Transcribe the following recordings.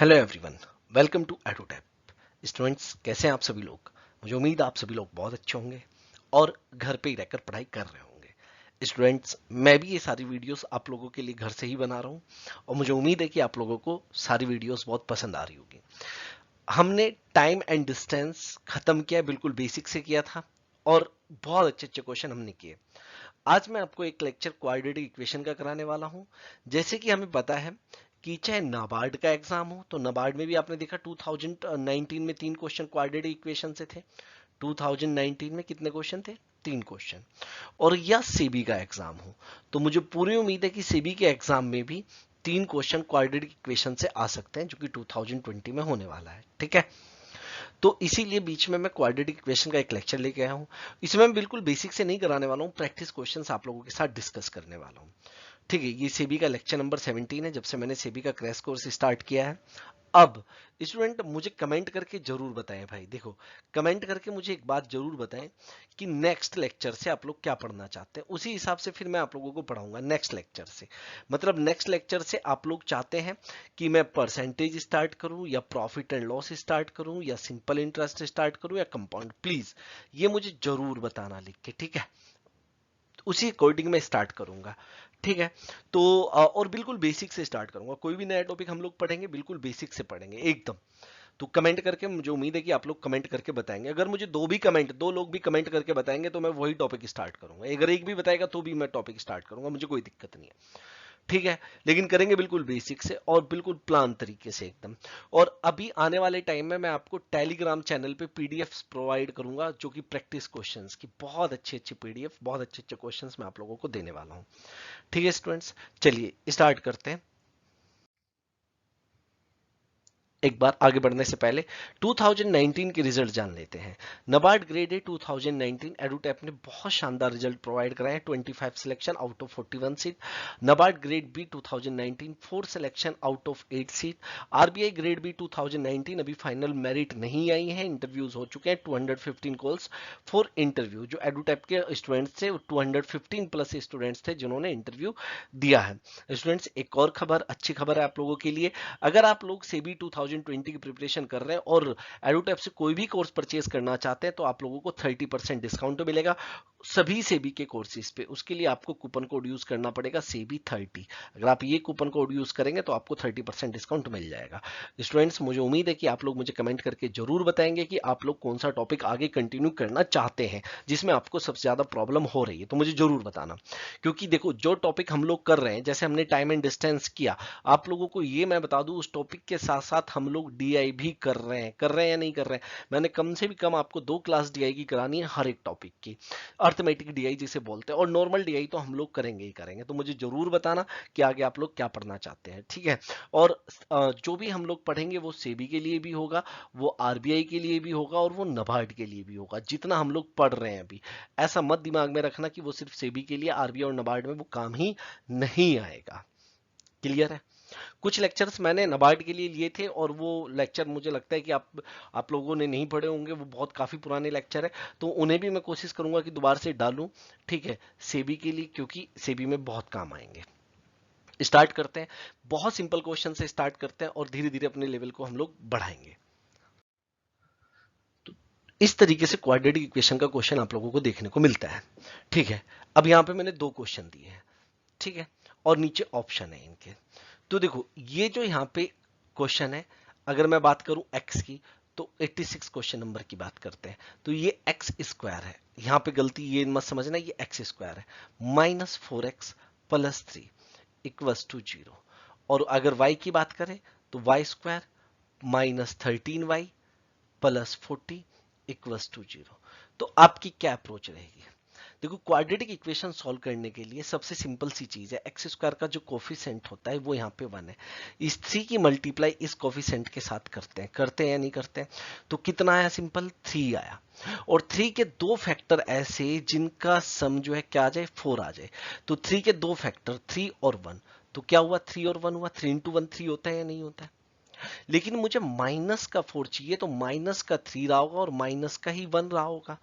Hello everyone, welcome to Edutap. Students, कैसे हैं आप सभी लोग? मुझे उम्मीद है आप सभी लोग बहुत अच्छे होंगे और घर पे ही रहकर पढ़ाई कर रहे होंगे। स्टूडेंट्स, मैं भी ये सारी वीडियोस आप लोगों के लिए घर से ही बना रहा हूँ और मुझे उम्मीद है कि आप लोगों को सारी वीडियोस बहुत पसंद आ रही होगी। हमने टाइम एंड डिस्टेंस खत्म किया, बिल्कुल बेसिक से किया था और बहुत अच्छे अच्छे क्वेश्चन हमने किए। आज मैं आपको एक लेक्चर क्वाड्रेटिक इक्वेशन का कराने वाला हूं। जैसे कि हमें पता है कि चाहे नाबार्ड का एग्जाम हो तो नाबार्ड में भी आपने देखा 2019 में 3 क्वेश्चन क्वाड्रेटिक इक्वेशन से थे। 2019 में कितने क्वेश्चन थे? 3 क्वेश्चन। और या सेबी का एग्जाम हो तो मुझे पूरी उम्मीद है कि सेबी के एग्जाम में भी 3 क्वेश्चन क्वाड्रेटिक इक्वेशन से आ सकते हैं, जो कि 2020 में होने वाला है। ठीक है, तो इसीलिए बीच में मैं क्वाड्रेटिक इक्वेशन का एक लेक्चर लेके आया हूं। इसमें मैं बिल्कुल बेसिक से नहीं कराने वाला हूं, प्रैक्टिस क्वेश्चंस आप लोगों के साथ डिस्कस करने वाला हूं। ठीक है, ये सेबी का लेक्चर नंबर 17 है, जब से मैंने सेबी का क्रैश कोर्स स्टार्ट किया है। अब स्टूडेंट मुझे कमेंट करके जरूर बताएं भाई, देखो कमेंट करके मुझे एक बात जरूर बताएं कि नेक्स्ट लेक्चर से आप लोग क्या पढ़ना चाहते हैं, उसी हिसाब से फिर मैं आप लोगों को पढ़ाऊंगा नेक्स्ट लेक्चर से। मतलब नेक्स्ट लेक्चर से आप लोग चाहते हैं कि मैं परसेंटेज स्टार्ट करूं या प्रॉफिट एंड लॉस स्टार्ट करूं या सिंपल इंटरेस्ट स्टार्ट करूं या कंपाउंड, प्लीज ये मुझे जरूर बताना लिख के, ठीक है? उसी अकॉर्डिंग मैं स्टार्ट करूंगा। ठीक है, तो और बिल्कुल बेसिक से स्टार्ट करूंगा। कोई भी नया टॉपिक हम लोग पढ़ेंगे बिल्कुल बेसिक से पढ़ेंगे एकदम। तो कमेंट करके, मुझे उम्मीद है कि आप लोग कमेंट करके बताएंगे। अगर मुझे दो लोग भी कमेंट करके बताएंगे तो मैं वही टॉपिक स्टार्ट करूंगा। अगर एक भी बताएगा तो भी मैं टॉपिक स्टार्ट करूंगा, मुझे कोई दिक्कत नहीं है। ठीक है, लेकिन करेंगे बिल्कुल बेसिक से और बिल्कुल प्लान तरीके से एकदम। और अभी आने वाले टाइम में मैं आपको टेलीग्राम चैनल पे पीडीएफ्स प्रोवाइड करूंगा, जो कि प्रैक्टिस क्वेश्चंस की बहुत अच्छी अच्छी पीडीएफ, बहुत अच्छे अच्छे क्वेश्चंस मैं आप लोगों को देने वाला हूं। ठीक है स्टूडेंट्स, चलिए स्टार्ट करते हैं। एक बार आगे बढ़ने से पहले 2019 के रिजल्ट जान लेते हैं। नबार्ड ग्रेड ए 2019 एडुटैप ने बहुत शानदार रिजल्ट प्रोवाइड कराए हैं। 25 selection out of 41 seat. NABARD grade B 2019 4 selection out of 8 seat. RBI grade B 2019 अभी फाइनल मेरिट नहीं आई है, इंटरव्यूज हो चुके हैं। 215 कॉल्स फॉर इंटरव्यू, जो एडुटैप के स्टूडेंट्स थे 215 प्लस स्टूडेंट्स थे जिन्होंने इंटरव्यू दिया है। स्टूडेंट्स, एक और खबर, अच्छी खबर है आप लोगों के लिए। अगर आप लोग सेबी 2020 की प्रिपरेशन कर रहे हैं और एडुटैप से कोई भी कोर्स परचेज करना चाहते हैं तो आप लोगों को 30% डिस्काउंट मिलेगा सभी सेबी के कोर्सेज पे। उसके लिए आपको कूपन कोड यूज करना पड़ेगा सेबी 30। अगर आप ये कूपन कोड यूज करेंगे तो आपको 30% डिस्काउंट मिल जाएगा। स्टूडेंट्स, मुझे उम्मीद है कि आप लोग मुझे कमेंट करके जरूर बताएंगे कि आप लोग कौन सा टॉपिक आगे कंटिन्यू करना चाहते हैं, जिसमें आपको सबसे ज्यादा प्रॉब्लम हो रही है, तो मुझे जरूर बताना। क्योंकि देखो, जो टॉपिक हम लोग कर रहे हैं, जैसे हमने टाइम एंड डिस्टेंस किया, आप लोगों को ये मैं बता दूं, उस टॉपिक के साथ साथ हम लोग डीआई भी कर रहे हैं या नहीं कर रहे हैं। मैंने कम से भी कम आपको 2 क्लास डीआई की करानी है हर एक टॉपिक की। अर्थमेटिक डीआई जिसे बोलते हैं, और नॉर्मल डीआई तो हम लोग करेंगे ही करेंगे। तो मुझे जरूर बताना कि आगे आप लोग क्या पढ़ना चाहते हैं, ठीक है? और जो भी हम लोग पढ़ेंगे वो सेबी के लिए भी होगा, वो आरबीआई के लिए भी होगा और वो नबार्ड के लिए भी होगा। जितना हम लोग पढ़ रहे हैं अभी, ऐसा मत दिमाग में रखना कि वो सिर्फ सेबी के लिए, आरबीआई और नबार्ड में वो काम ही नहीं आएगा। क्लियर है? कुछ लेक्चर्स मैंने नबार्ड के लिए लिए थे और वो लेक्चर मुझे लगता है कि आप लोगों ने नहीं पढ़े होंगे, वो बहुत काफी पुराने लेक्चर है। तो उन्हें भी मैं कोशिश करूंगा कि दोबारा से डालूं, ठीक है, सेबी के लिए, क्योंकि सेबी में बहुत काम आएंगे। स्टार्ट करते हैं, बहुत सिंपल क्वेश्चन से स्टार्ट करते हैं और धीरे धीरे अपने लेवल को हम लोग बढ़ाएंगे। तो इस तरीके से क्वाड्रेटिक इक्वेशन का क्वेश्चन आप लोगों को देखने को मिलता है। ठीक है, अब यहां पे मैंने 2 क्वेश्चन दिए हैं, ठीक है, और नीचे ऑप्शन है इनके। तो देखो, ये जो यहाँ पे क्वेश्चन है, अगर मैं बात करूं एक्स की, तो 86 क्वेश्चन नंबर की बात करते हैं। तो ये एक्स स्क्वायर है, यहाँ पे गलती ये मत समझना, ये एक्स स्क्वायर है, -4x+3 इक्वल्स टू 0। और अगर y की बात करें तो Y square -13y+40 equals to 0। तो आपकी क्या अप्रोच रहेगी? देखो, क्वाड्रेटिक इक्वेशन सॉल्व करने के लिए सबसे सिंपल सी चीज है, एक्स स्क्वायर का जो कोफिशिएंट होता है वो यहाँ पे 1 है। इस 3 की मल्टीप्लाई इस कोफिशिएंट के साथ करते हैं या नहीं करते हैं? तो कितना आया? सिंपल 3 आया। और 3 के 2 फैक्टर ऐसे जिनका सम जो है क्या आ जाए? 4 आ जाए। तो 3 के 2 फैक्टर 3 और 1, तो क्या हुआ? 3 और 1 हुआ, 3 इंटू 1 3 होता है या नहीं होता है? लेकिन मुझे माइनस का 4 चाहिए, तो माइनस का 3 रहा होगा और माइनस का ही 1 रहा होगा।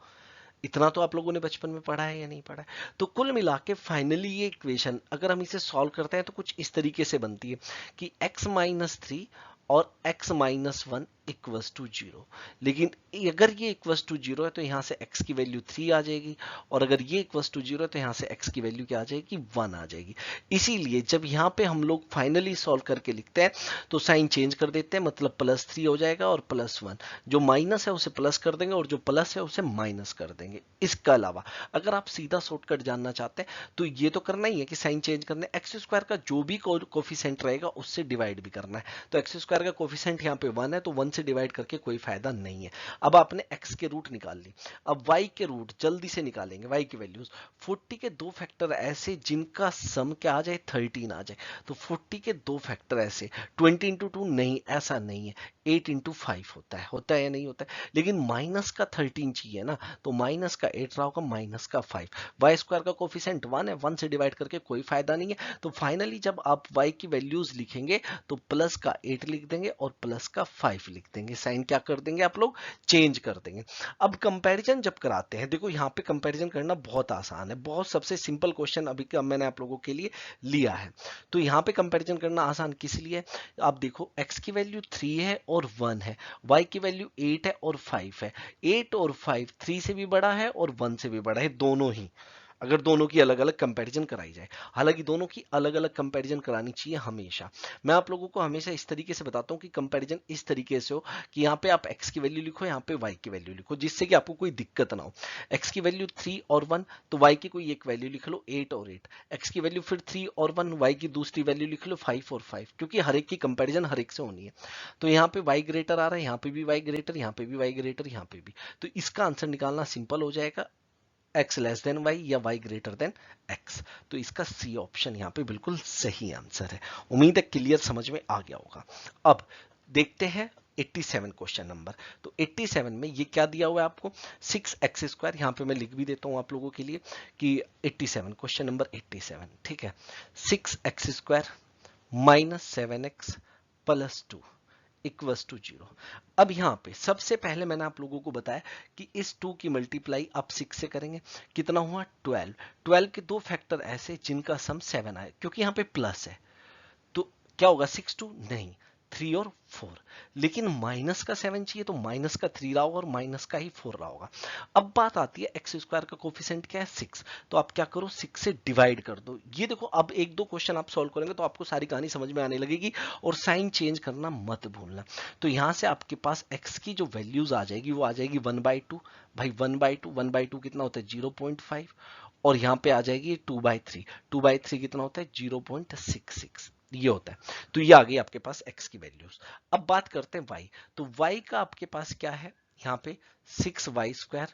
इतना तो आप लोगों ने बचपन में पढ़ा है या नहीं पढ़ा है? तो कुल मिला के फाइनली ये इक्वेशन अगर हम इसे सॉल्व करते हैं तो कुछ इस तरीके से बनती है कि x-3 और x माइनस 1 इक्वस टू 0। लेकिन अगर ये इक्वस टू 0 है तो यहां से x की वैल्यू 3 आ जाएगी, और अगर ये इक्वस टू 0 है तो यहां से x की वैल्यू क्या आ जाएगी, 1 आ जाएगी। इसीलिए जब यहां पे हम लोग फाइनली सॉल्व करके लिखते हैं तो साइन चेंज कर देते हैं, मतलब +3 हो जाएगा और +1, जो माइनस है उसे प्लस कर देंगे और जो प्लस है उसे माइनस कर देंगे। इसके अलावा अगर आप सीधा शॉर्टकट जानना चाहते हैं तो ये तो करना ही है कि साइन चेंज करना है, एक्स स्क्वायर का जो भी कोफिशिएंट रहेगा उससे डिवाइड भी करना है। तो एक्स स्क्वायर का कोफिशिएंट यहाँ पे 1 है तो 1 से डिवाइड करके कोई फायदा नहीं है। अब आपने x के रूट निकाल ली, अब y के रूट जल्दी से निकालेंगे। y की वैल्यूज 40 के दो फैक्टर ऐसे जिनका सम क्या आ जाए, 13 आ जाए। तो 40 के दो फैक्टर ऐसे 20 इंटू 2 नहीं, ऐसा नहीं है, 8 इंटू 5 होता है या नहीं होता है। लेकिन माइनस का 13 चाहिए ना, तो माइनस का 8 रहा होगा, माइनस का 5। वाई स्क्वायर का कोफिशिएंट 1 है, 1 से डिवाइड करके कोई फायदा नहीं है। तो फाइनली जब आप y की वैल्यूज लिखेंगे तो प्लस का 8 लिख देंगे और प्लस का 5 लिख देंगे। साइन क्या कर देंगे आप लोग, चेंज कर देंगे। अब कंपैरिजन जब कराते हैं, देखो यहाँ पे कंपैरिजन करना बहुत आसान है, बहुत सबसे सिंपल क्वेश्चन अभी का मैंने आप लोगों के लिए लिया है। तो यहाँ पे कंपैरिजन करना आसान किस लिए, आप देखो x की वैल्यू 3 है और 1 है, y की वैल्यू 8 है और 5 है। 8 और 5 3 से भी बड़ा है और 1 से भी बड़ा है, दोनों ही, अगर दोनों की अलग अलग कंपैरिजन कराई जाए। हालांकि दोनों की अलग अलग कंपैरिजन करानी चाहिए हमेशा। मैं आप लोगों को हमेशा इस तरीके से बताता हूं कि कंपैरिजन इस तरीके से हो कि यहाँ पे आप x की वैल्यू लिखो, यहाँ पे y की वैल्यू लिखो, जिससे कि आपको कोई दिक्कत ना हो। x की वैल्यू 3 और 1 तो y की कोई एक वैल्यू लिख लो 8 और 8, x की वैल्यू फिर 3 और 1, y की दूसरी वैल्यू लिख लो 5 और 5, क्योंकि हर एक की कंपैरिजन हर एक से होनी है। तो यहाँ पे y ग्रेटर आ रहा है, यहाँ पे भी y ग्रेटर, यहाँ पे भी y ग्रेटर, यहाँ पे भी। तो इसका आंसर निकालना सिंपल हो जाएगा, x लेस देन y या y ग्रेटर देन x। तो इसका सी ऑप्शन यहाँ पे बिल्कुल सही आंसर है। उम्मीद है क्लियर समझ में आ गया होगा। अब देखते हैं 87 क्वेश्चन नंबर। तो 87 में ये क्या दिया हुआ है आपको, 6x स्क्वायर, यहाँ पे मैं लिख भी देता हूँ आप लोगों के लिए कि 87 क्वेश्चन नंबर 87, ठीक है, 6x square minus 7x plus 2 equals to 0। अब यहां पे सबसे पहले मैंने आप लोगों को बताया कि इस 2 की मल्टीप्लाई आप 6 से करेंगे, कितना हुआ 12। 12 के दो फैक्टर ऐसे जिनका सम 7 आए, क्योंकि यहां पे प्लस है तो क्या होगा 6 2 नहीं 3 और 4। लेकिन माइनस का 7 चाहिए तो माइनस का 3 रहा होगा और माइनस का ही 4 रहा होगा। अब बात आती है एक्स स्क्वायर का कोफिशिएंट क्या है 6, तो आप क्या करो 6 से डिवाइड कर दो। ये देखो अब एक दो क्वेश्चन आप सॉल्व करेंगे तो आपको सारी कहानी समझ में आने लगेगी, और साइन चेंज करना मत भूलना। तो यहां से आपके पास x की जो वैल्यूज आ जाएगी वो आ जाएगी 1/2, भाई 1/2 कितना होता है 0.5, और यहाँ पे आ जाएगी 2/3, 2/3 कितना होता है 0.66, ये होता है। तो ये आ गई आपके पास x की वैल्यूज। अब बात करते हैं y, तो y का आपके पास क्या है यहाँ पे 6y square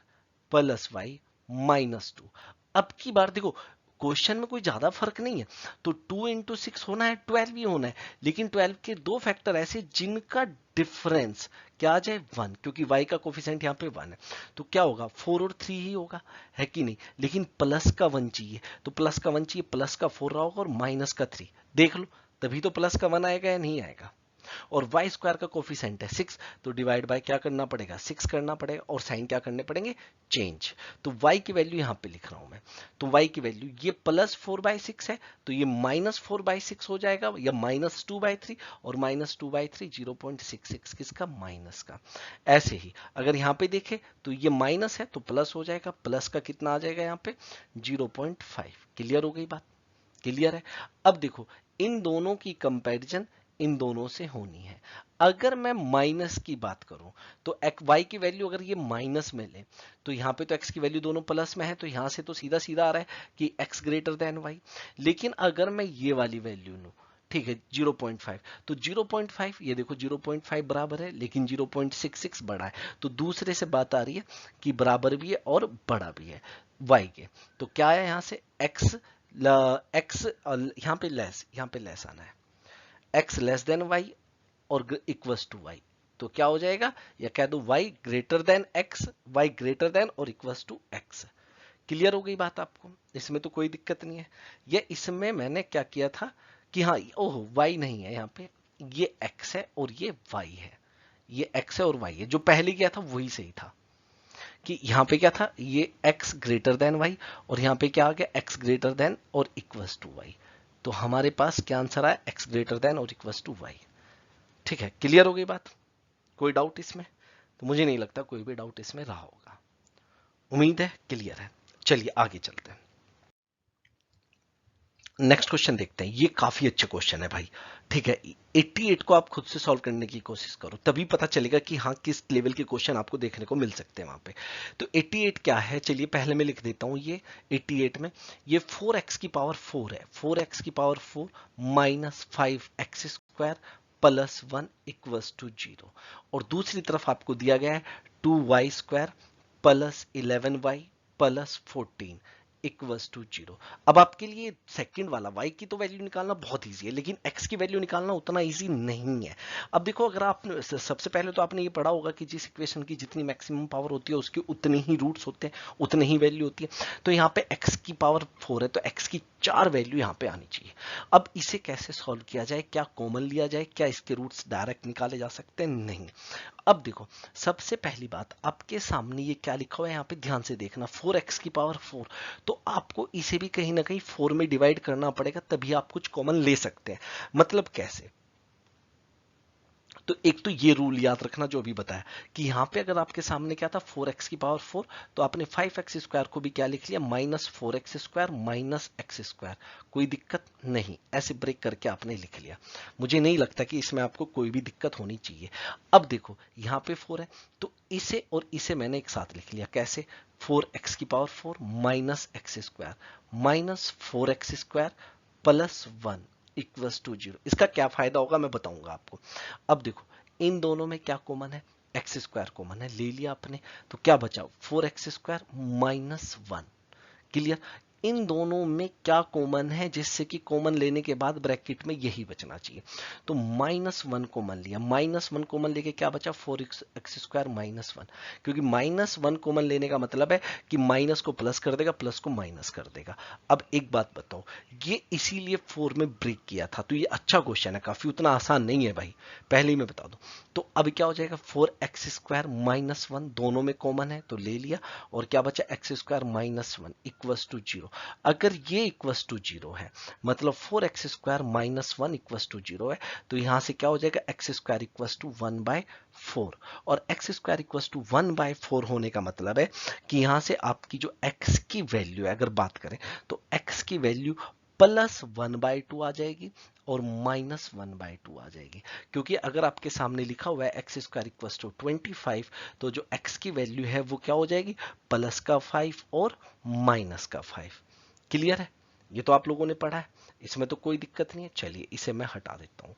plus y minus 2। अब की बार देखो क्वेश्चन में कोई ज्यादा फर्क नहीं है, तो 2 इंटू 6 होना है, 12 ही होना है। लेकिन 12 के दो फैक्टर ऐसे जिनका डिफरेंस क्या आ जाए 1, क्योंकि y का कोफिशिएंट यहाँ पे 1 है, तो क्या होगा 4 और 3 ही होगा, है कि नहीं। लेकिन प्लस का 1 चाहिए, तो प्लस का 1 चाहिए, प्लस का 4 रहा होगा और माइनस का 3, देख लो तभी तो प्लस का 1 आएगा या नहीं आएगा। और y स्क्वायर का कोफिशिएंट है 6, तो डिवाइड बाय क्या करना पड़ेगा 6 करना पड़ेगा, और साइन क्या करने पड़ेंगे चेंज। तो y की वैल्यू यहां पे लिख रहा हूं मैं, तो y की वैल्यू ये +4/6 है तो ये -4/6 हो जाएगा, या -2/3, और -2/3 0.66 किसका माइनस का। ऐसे ही अगर यहां पे देखें तो ये माइनस है तो प्लस हो जाएगा, प्लस का कितना आ जाएगा यहाँ पे 0.5। क्लियर हो गई बात, क्लियर है। अब देखो इन दोनों की कंपैरिजन इन दोनों से होनी है। अगर मैं माइनस की बात करूं तो y की वैल्यू अगर ये माइनस में ले तो यहां पे तो x की वैल्यू दोनों प्लस में है, तो यहां से तो सीधा सीधा आ रहा है कि x ग्रेटर देन y। लेकिन अगर मैं ये वाली वैल्यू लूं, ठीक है 0.5, तो 0.5 ये देखो 0.5 बराबर है, लेकिन 0.66 बड़ा है, तो दूसरे से बात आ रही है कि बराबर भी है और बड़ा भी है y के। तो क्या है यहाँ से x x यहाँ पे लेस आना है, x लेस देन y और इक्वल्स टू y। तो क्या हो जाएगा, या कह दो y greater than x, y greater than और इक्वल्स टू x। क्लियर हो गई बात आपको, इसमें तो कोई दिक्कत नहीं है। ये इसमें मैंने क्या किया था कि हाँ ओह y नहीं है यहाँ पे, ये x है और ये y है, ये x है और y है, जो पहले किया था वही सही था। कि यहाँ पे क्या था ये x ग्रेटर देन y, और यहाँ पे क्या आ गया x ग्रेटर देन और इक्वल्स टू y। तो हमारे पास क्या आंसर आया x ग्रेटर देन और इक्वल्स टू y। ठीक है, क्लियर हो गई बात? कोई डाउट इसमें? तो मुझे नहीं लगता कोई भी डाउट इसमें रहा होगा। उम्मीद है क्लियर है। चलिए आगे चलते हैं। नेक्स्ट क्वेश्चन देखते हैं। ये काफी अच्छा क्वेश्चन है भाई। ठीक है, 88 को आप खुद से सॉल्व करने की कोशिश करो, तभी पता चलेगा कि हाँ किस लेवल के क्वेश्चन आपको देखने को मिल सकते हैं वहां पे। तो 88 क्या है, चलिए पहले मैं लिख देता हूं। ये 88 में ये 4x की पावर 4 है, 4x की power 4 minus 5x square plus 1 equals to 0। और दूसरी तरफ आपको दिया गया है 2y square plus 11y plus 14 equals to 0। अब आपके लिए सेकंड वाला y की तो वैल्यू निकालना बहुत इजी है, लेकिन x की वैल्यू निकालना उतना इजी नहीं है। अब देखो, अगर आपने सबसे पहले तो आपने ये पढ़ा होगा कि जिस इक्वेशन की जितनी मैक्सिमम पावर होती है उसके उतने ही रूट्स होते हैं, उतनी ही वैल्यू होती है। तो यहाँ पे x की पावर 4 है, तो x की 4 वैल्यू यहाँ पे आनी चाहिए। अब इसे कैसे सॉल्व किया जाए, क्या कॉमन लिया जाए, क्या इसके रूट्स डायरेक्ट निकाले जा सकते हैं? नहीं। अब देखो, सबसे पहली बात, आपके सामने ये क्या लिखा हुआ है यहाँ पे ध्यान से देखना, 4x की पावर 4। तो आपको इसे भी कहीं ना कहीं 4 में डिवाइड करना पड़ेगा, तभी आप कुछ कॉमन ले सकते हैं। मतलब कैसे? तो एक तो ये रूल याद रखना जो अभी बताया, कि यहां पे अगर आपके सामने क्या था 4x की पावर 4, तो आपने 5x स्क्वायर को भी क्या लिख लिया, minus 4x square minus x square. कोई दिक्कत नहीं, ऐसे ब्रेक करके आपने लिख लिया। मुझे नहीं लगता कि इसमें आपको कोई भी दिक्कत होनी चाहिए। अब देखो, यहां पे 4 है, तो इसे और इसे मैंने एक साथ लिख लिया। कैसे? 4x की power 4 minus x square minus 4x square plus 1 equals to 0। इसका क्या फायदा होगा मैं बताऊंगा आपको। अब देखो, इन दोनों में क्या कॉमन है, एक्स स्क्वायर कॉमन है, ले लिया आपने, तो क्या बचा 4x स्क्वायर माइनस 1। क्लियर? इन दोनों में क्या कॉमन है, जिससे कि कॉमन लेने के बाद ब्रैकेट में यही बचना चाहिए। तो -1 कॉमन लिया, -1 कॉमन लेके क्या बचा 4x स्क्वायर माइनस 1। क्योंकि -1 कॉमन लेने का मतलब है कि माइनस को प्लस कर देगा, प्लस को माइनस कर देगा। अब एक बात बताओ, ये इसीलिए 4 में ब्रेक किया था, तो ये अच्छा क्वेश्चन है काफी, उतना आसान नहीं है भाई, पहले ही मैं बता दूं। तो अब क्या हो जाएगा, 4x स्क्वायर माइनस 1 दोनों में कॉमन है तो ले लिया, और क्या बचा x square minus 1 equals to 0। अगर ये इक्वल्स टू 0 है, मतलब 4x square minus 1 equals to 0 है, तो यहां से क्या हो जाएगा, एक्स स्क्वायर इक्वल्स टू 1/4। और एक्स स्क्वायर इक्वल्स टू 1/4 होने का मतलब है कि यहां से आपकी जो x की वैल्यू है, अगर बात करें तो x की वैल्यू प्लस 1/2 आ जाएगी और माइनस 1/2 आ जाएगी। क्योंकि अगर आपके सामने लिखा हुआ है एक्स स्क्वायर इक्वल्स टू 25, तो जो x की वैल्यू है वो क्या हो जाएगी, प्लस का 5 और माइनस का 5। क्लियर है? ये तो आप लोगों ने पढ़ा है, इसमें तो कोई दिक्कत नहीं है। चलिए इसे मैं हटा देता हूं।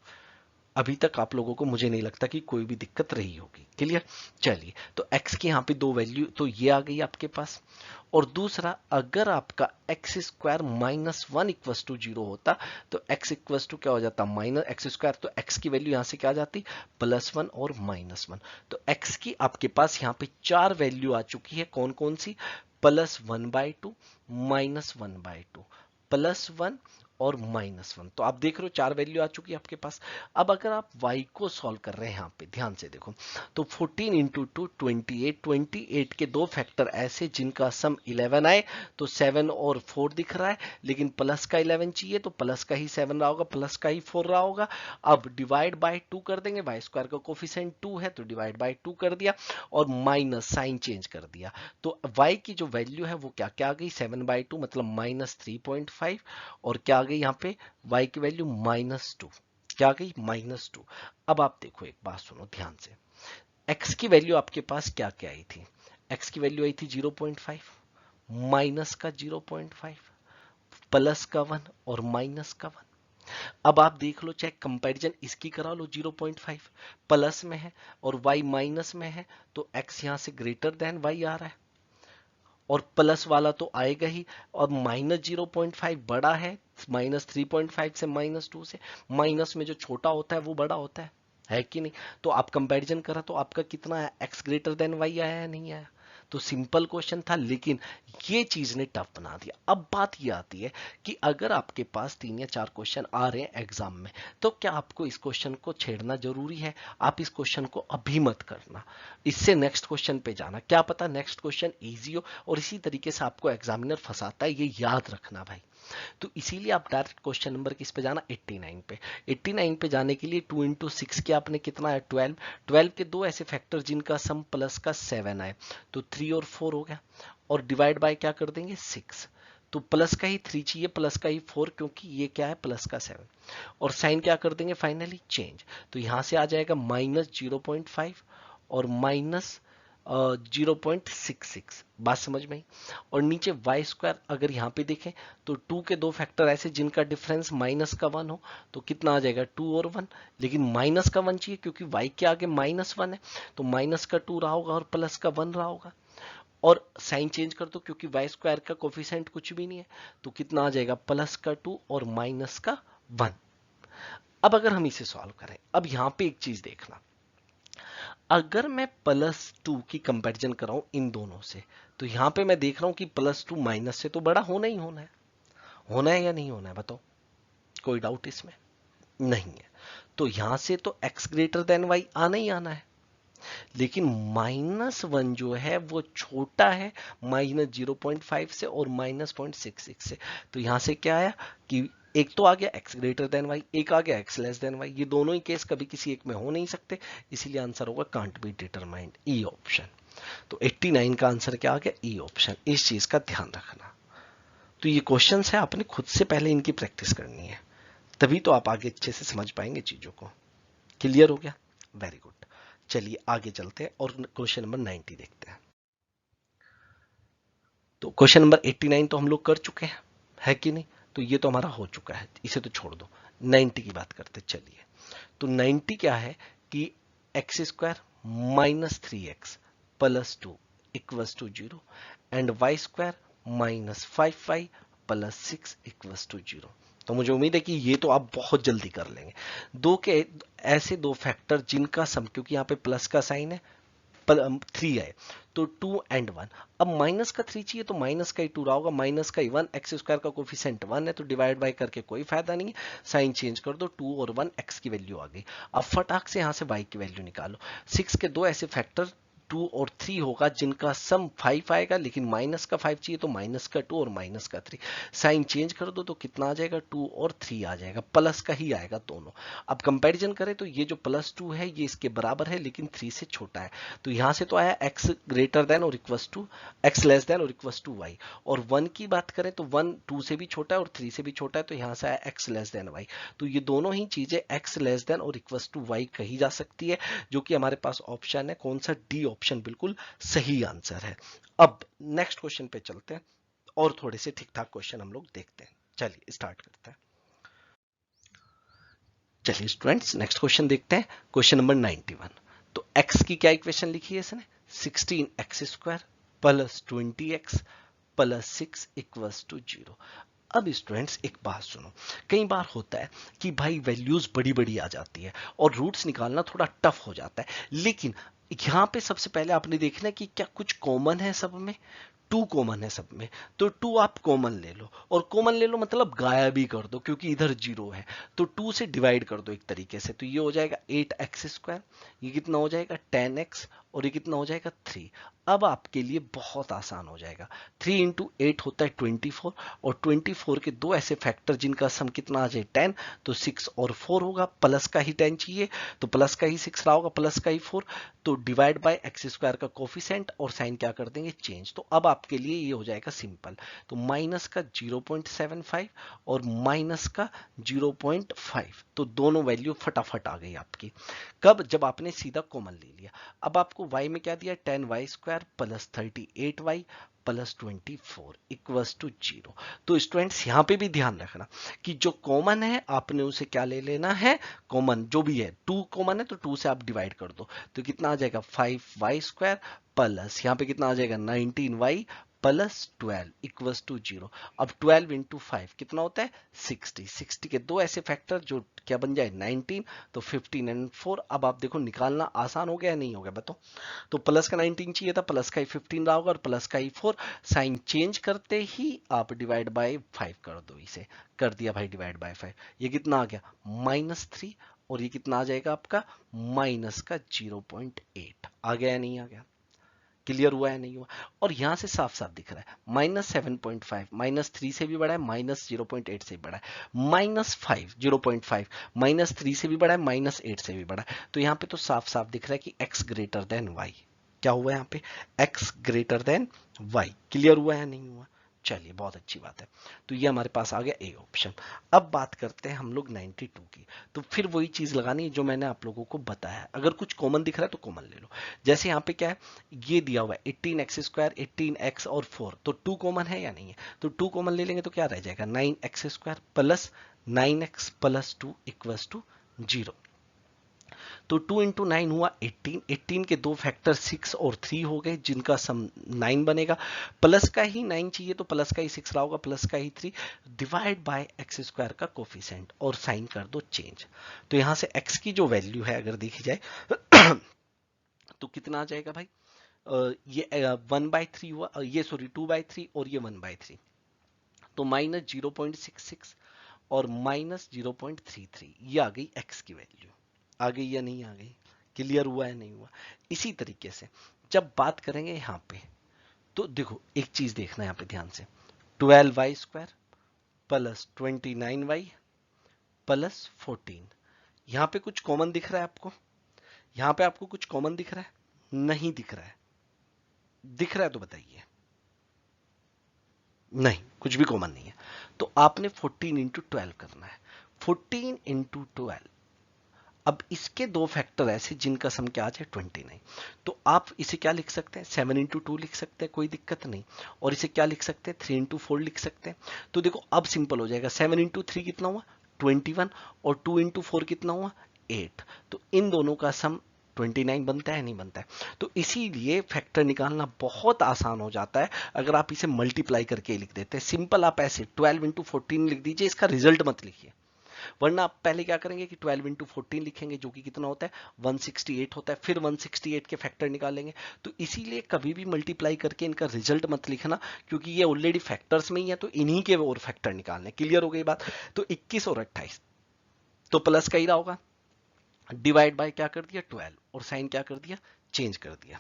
अभी तक आप लोगों को मुझे नहीं लगता कि कोई भी दिक्कत रही होगी। क्लियर? चलिए, तो x की यहाँ पे दो वैल्यू तो ये आ गई आपके पास। और दूसरा, अगर आपका x square minus 1 equals to 0 होता, तो x इक्वस टू क्या हो जाता, माइनस एक्स स्क्वायर, तो x की वैल्यू यहां से क्या आ जाती, +1 और -1। तो x की आपके पास यहाँ पे 4 वैल्यू आ चुकी है, कौन कौन सी, +1/2 -1/2 +1 और -1। तो आप देख रहे हो 4 वैल्यू आ चुकी है आपके पास। अब अगर आप y को सॉल्व कर रहे हैं, यहाँ पे ध्यान से देखो, तो 14 इंटू 2 28, 28 के दो फैक्टर ऐसे जिनका सम 11 आए, तो 7 और 4 दिख रहा है, लेकिन प्लस का 11 चाहिए, तो प्लस का ही 7 रहा होगा, प्लस का ही 4 रहा होगा। अब डिवाइड बाय 2 कर देंगे, वाई स्क्वायर का कोफिशिएंट 2 है, तो डिवाइड बाय 2 कर दिया और माइनस साइन चेंज कर दिया। तो y की जो वैल्यू है वो क्या क्या आ गई, 7/2 मतलब -3.5, और क्या आ गई यहाँ पे y की वैल्यू -2। क्या आ गई, -2। अब आप देखो, एक बात सुनो ध्यान से, x की वैल्यू आपके पास क्या क्या आई थी, x की वैल्यू आई थी 0.5, माइनस का 0.5, प्लस का 1 और माइनस का 1। अब आप देख लो, चाहे कंपैरिजन इसकी करा लो, 0.5 प्लस में है और y माइनस में है, तो x यहां से ग्रेटर देन y आ रहा है, और प्लस वाला तो आएगा ही, और -0.5 बड़ा है, -3.5 से -2 से, माइनस में जो छोटा होता है वो बड़ा होता है कि नहीं? तो आप कंपैरिजन करा तो आपका कितना है, x ग्रेटर देन y आया है, नहीं आया? तो सिंपल क्वेश्चन था, लेकिन ये चीज ने टफ बना दिया। अब बात ये आती है कि अगर आपके पास 3 या 4 क्वेश्चन आ रहे हैं एग्जाम में, तो क्या आपको इस क्वेश्चन को छेड़ना जरूरी है? आप इस क्वेश्चन को अभी मत करना, इससे नेक्स्ट क्वेश्चन पे जाना, क्या पता नेक्स्ट क्वेश्चन इजी हो और इसी तरीके से आपको एग्जामिनर फंसाता है, ये याद रखना भाई। तो इसीलिए आप डायरेक्ट क्वेश्चन नंबर किस पे जाना, 89 पे। 89 पे जाने के लिए 2 इंटू 6 के आपने कितना है 12, 12 के दो ऐसे फैक्टर जिनका सम प्लस का 7 आए, तो 3 और 4 हो गया, और डिवाइड बाय क्या कर देंगे 6, तो प्लस का ही 3 चाहिए, प्लस का ही 4, क्योंकि ये क्या है प्लस का 7, और साइन क्या कर देंगे फाइनली चेंज, तो यहां से आ जाएगा माइनस 0.5 और माइनस 0.66, बात समझ में आई। और नीचे वाई स्क्वायर अगर यहाँ पे देखें तो 2 के दो फैक्टर ऐसे जिनका डिफरेंस माइनस का 1 हो, तो कितना आ जाएगा 2 और 1, लेकिन माइनस का 1 चाहिए क्योंकि y के आगे माइनस 1 है, तो माइनस का 2 रहा होगा और प्लस का 1 रहा होगा, और साइन चेंज कर दो क्योंकि वाई स्क्वायर का कोफिशिएंट कुछ भी नहीं है, तो कितना आ जाएगा प्लस का 2 और माइनस का 1। अब अगर हम इसे सॉल्व करें, अब यहां पे एक चीज देखना, अगर मैं प्लस 2 की कंपैरिजन कराऊं इन दोनों से, तो यहां पे मैं देख रहा हूं कि प्लस 2 माइनस से तो बड़ा होना ही होना है, होना है या नहीं होना है बताओ, कोई डाउट इसमें नहीं है। तो यहां से तो x ग्रेटर देन वाई आना ही आना है, लेकिन -1 जो है वो छोटा है -0.5 से और -0.66 से, तो यहां से क्या आया कि एक तो आ गया x ग्रेटर देन वाई, एक आ गया x लेस देन वाई, ये दोनों ही केस कभी किसी एक में हो नहीं सकते, इसीलिए आंसर होगा can't be determined, E option. तो 89 का आंसर क्या आ गया, ई ऑप्शन। इस चीज का ध्यान रखना। तो ये क्वेश्चन है, आपने खुद से पहले इनकी प्रैक्टिस करनी है, तभी तो आप आगे अच्छे से समझ पाएंगे चीजों को। क्लियर हो गया, वेरी गुड। चलिए आगे चलते हैं और क्वेश्चन नंबर 90 देखते हैं। तो क्वेश्चन नंबर 89 तो हम लोग कर चुके हैं, है कि नहीं, तो ये तो हमारा हो चुका है, इसे तो छोड़ दो, 90 की बात करते चलिए। तो 90 क्या है कि x square minus 3x plus 2 equals to 0 and y square minus 5y plus 6 equals to 0। तो मुझे उम्मीद है कि ये तो आप बहुत जल्दी कर लेंगे। दो के ऐसे दो फैक्टर जिनका सम, क्योंकि यहाँ पे प्लस का साइन है, 3 है, तो 2 एंड 1। अब माइनस का 3 चाहिए तो माइनस का ही 2 रहा होगा, माइनस का ही 1, एक्स स्क्वायर का कोफिशिएंट 1 है, तो डिवाइड बाय करके कोई फायदा नहीं है, साइन चेंज कर दो, 2 और 1 एक्स की वैल्यू आ गई। अब फटाक से यहां से वाई की वैल्यू निकालो। 6 के दो ऐसे फैक्टर 2 और 3 होगा जिनका सम 5 आएगा, लेकिन माइनस का 5 चाहिए तो माइनस का 2 और माइनस का 3, साइन चेंज कर दो तो कितना आ जाएगा 2 और 3 आ जाएगा, प्लस का ही आएगा दोनों। अब कंपैरिजन करें तो ये जो प्लस 2 है ये इसके बराबर है लेकिन 3 से छोटा है, तो यहां से तो आया x ग्रेटर देन और equals to x less than और इक्वल्स टू y, और 1 की बात करें तो 1 2 से भी छोटा है और 3 से भी छोटा है, तो यहां से आया x लेस देन y। तो ये दोनों ही चीजें x लेस देन और इक्वल्स टू y कही जा सकती है, जो कि हमारे पास ऑप्शन है कौन सा, डी ऑप्शन बिल्कुल सही आंसर है। अब नेक्स्ट क्वेश्चन पे चलते हैं और थोड़े से ठीक ठाक क्वेश्चन हम लोग देखते हैं। चलिए स्टार्ट करते हैं। चलिए स्टूडेंट्स नेक्स्ट क्वेश्चन देखते हैं, क्वेश्चन नंबर 91। तो x की क्या इक्वेशन लिखी है इसने, 16x square plus 20x plus 6 equals to 0। अब स्टूडेंट्स एक बात सुनो, कई बार होता है कि भाई वैल्यूज बड़ी बड़ी आ जाती है और रूट्स निकालना थोड़ा टफ हो जाता है, लेकिन यहां पे सबसे पहले आपने देखना है कि क्या कुछ कॉमन है सब में, 2 कॉमन है सब में, तो 2 आप कॉमन ले लो, और कॉमन ले लो मतलब गायब ही कर दो क्योंकि इधर 0 है, तो 2 से डिवाइड कर दो एक तरीके से, तो ये हो जाएगा 8x स्क्वायर, ये कितना हो जाएगा 10x, और ये कितना हो जाएगा 3। अब आपके लिए बहुत आसान हो जाएगा, 3 इंटू 8 होता है 24, और 24 के दो ऐसे फैक्टर जिनका सम कितना आ जाए 10, तो 6 और 4 होगा, प्लस का ही 10 चाहिए तो प्लस का ही 6 रहा होगा, प्लस का ही 4, तो डिवाइड बाय एक्स स्क्वायर का कोफिशिएंट और साइन क्या कर देंगे चेंज। तो अब आपके लिए ये हो जाएगा सिंपल, तो माइनस का 0.75 और माइनस का 0.5, तो दोनों वैल्यू फटाफट आ गई आपकी। कब, जब आपने सीधा कॉमन ले लिया। अब आपको y में क्या दिया, 10y square plus 38y plus 24 equals to 0। तो स्टूडेंट्स यहां पे भी ध्यान रखना कि जो कॉमन है आपने उसे क्या ले लेना है, कॉमन जो भी है, 2 कॉमन है तो 2 से आप डिवाइड कर दो, तो कितना आ जाएगा 5y स्क्वायर प्लस यहाँ पे कितना आ जाएगा 19y प्लस 12 इक्वल्स टू 0। अब 12 इंटू 5 कितना होता है 60, 60 के दो ऐसे फैक्टर जो क्या बन जाए 19, तो 15 एंड 4। अब आप देखो निकालना आसान हो गया या नहीं हो गया बताओ, तो प्लस का 19 चाहिए था, प्लस का ही 15 रहा होगा और प्लस का ही 4, साइन चेंज करते ही आप डिवाइड बाय 5 कर दो, इसे कर दिया भाई डिवाइड बाय 5, ये कितना आ गया -3, और ये कितना आ जाएगा आपका माइनस का 0.8 आ गया या नहीं आ गया, क्लियर हुआ है नहीं हुआ? और यहां से साफ साफ दिख रहा है -7.5 -3 से भी बड़ा है, -0.8 से भी बड़ा है, -5 0.5 -3 से भी बड़ा है, -8 से भी बड़ा है। तो यहाँ पे तो साफ साफ दिख रहा है कि x ग्रेटर देन y। क्या हुआ है यहाँ पे? x greater then y। Clear हुआ है नहीं हुआ? चलिए बहुत अच्छी बात है। तो ये हमारे पास आ गया ए ऑप्शन। अब बात करते हैं हम लोग 92 की। तो फिर वही चीज लगानी है जो मैंने आप लोगों को बताया। अगर कुछ कॉमन दिख रहा है तो कॉमन ले लो। जैसे यहाँ पे क्या है, ये दिया हुआ है 18x², 18x और 4, तो 2 कॉमन है या नहीं है? तो 2 कॉमन ले लेंगे तो क्या रह जाएगा, 9x² plus 9x plus 2 equals to 0। तो 2 इंटू 9 हुआ 18, 18 के दो फैक्टर 6 और 3 हो गए जिनका सम 9 बनेगा। प्लस का ही 9 चाहिए तो प्लस का ही 6 रहा होगा, प्लस का ही 3 डिवाइड बाय x² का कोफिशिएंट और साइन कर दो चेंज। तो यहां से x की जो वैल्यू है अगर देखी जाए तो कितना आ जाएगा भाई, ये 1/3 हुआ, ये सॉरी 2/3 और ये 1/3, तो -0.66 और -0.33, ये आ गई x की वैल्यू। आ गई या नहीं आ गई? क्लियर हुआ है नहीं हुआ? इसी तरीके से जब बात करेंगे यहां पे, तो देखो एक चीज देखना है यहां पे ध्यान से, 12y² प्लस 29y प्लस 14। यहां पे कुछ कॉमन दिख रहा है आपको? यहां पे आपको कुछ कॉमन दिख रहा है? नहीं दिख रहा है? दिख रहा है तो बताइए। नहीं, कुछ भी कॉमन नहीं है। तो आपने 14 इंटू 12 करना है। 14 इंटू 12, अब इसके दो फैक्टर ऐसे जिनका सम क्या आ जाए 29। तो आप इसे क्या लिख सकते हैं, 7 इंटू 2 लिख सकते हैं, कोई दिक्कत नहीं। और इसे क्या लिख सकते हैं, 3 इंटू 4 लिख सकते हैं। तो देखो अब सिंपल हो जाएगा, 7 इंटू 3 कितना हुआ 21, और 2 इंटू 4 कितना हुआ 8। तो इन दोनों का सम 29 बनता है नहीं बनता है? तो इसीलिए फैक्टर निकालना बहुत आसान हो जाता है अगर आप इसे मल्टीप्लाई करके लिख देते हैं। सिंपल आप ऐसे 12 इंटू 14 लिख दीजिए, इसका रिजल्ट मत लिखिए। वरना आप पहले क्या करेंगे कि 12 इंटू 14 लिखेंगे जो कि कितना होता है 168 होता है, फिर 168 के फैक्टर निकालेंगे। तो इसीलिए कभी भी मल्टीप्लाई करके इनका रिजल्ट मत लिखना, क्योंकि ये ऑलरेडी फैक्टर्स में ही है, तो इन्हीं के और फैक्टर निकालने। क्लियर हो गई बात? तो 21 और 28 तो प्लस का ही रहा होगा, डिवाइड बाय क्या कर दिया 12, और साइन क्या कर दिया चेंज कर दिया।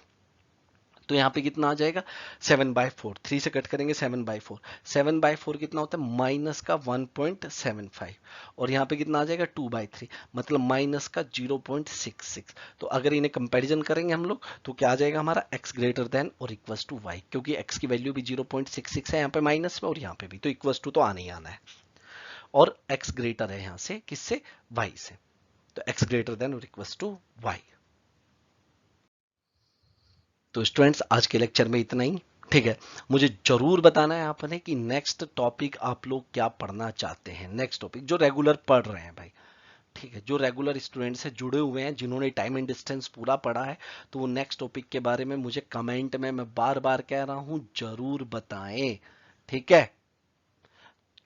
तो यहां पे कितना आ जाएगा 7/4, 3 से कट करेंगे 7/4, 7/4 कितना होता है माइनस का 1.75, और यहां पे कितना आ जाएगा 2/3, मतलब माइनस का 0.66। तो अगर इन्हें कंपैरिजन करेंगे हम लोग तो क्या आ जाएगा हमारा x ग्रेटर देन और इक्वल्स टू y, क्योंकि x की वैल्यू भी 0.66 है यहाँ पे माइनस में, और यहाँ पे भी, तो इक्वल्स टू तो आना ही आना है। और x ग्रेटर है यहां से किससे, y से, तो x ग्रेटर देन और इक्वल्स टू y। तो स्टूडेंट्स आज के लेक्चर में इतना ही, ठीक है। मुझे जरूर बताना है आपने कि नेक्स्ट टॉपिक आप लोग क्या पढ़ना चाहते हैं, नेक्स्ट टॉपिक जो रेगुलर पढ़ रहे हैं भाई, ठीक है, जो रेगुलर स्टूडेंट से जुड़े हुए हैं, जिन्होंने टाइम एंड डिस्टेंस पूरा पढ़ा है, तो वो नेक्स्ट टॉपिक के बारे में मुझे कमेंट में, मैं बार बार कह रहा हूं, जरूर बताएं, ठीक है।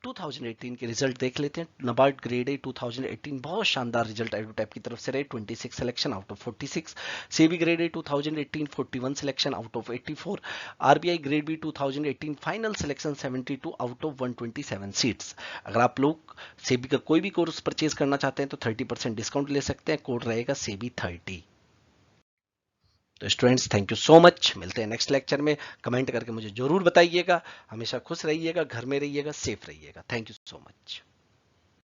2018 के रिजल्ट देख लेते हैं। नबार्ड ग्रेड ए 2018 बहुत शानदार रिजल्ट एडोटैप की तरफ से रहे, 26 selection out of 46। SEBI grade A 2018 41 selection out of 84। RBI grade B 2018 final selection 72 out of 127 seats. अगर आप लोग सेबी का कोई भी कोर्स परचेज करना चाहते हैं तो 30% डिस्काउंट ले सकते हैं, कोड रहेगा सेबी 30। तो students thank you so much, मिलते हैं नेक्स्ट लेक्चर में। कमेंट करके मुझे जरूर बताइएगा। हमेशा खुश रहिएगा, घर में रहिएगा, सेफ रहिएगा। Thank you so much.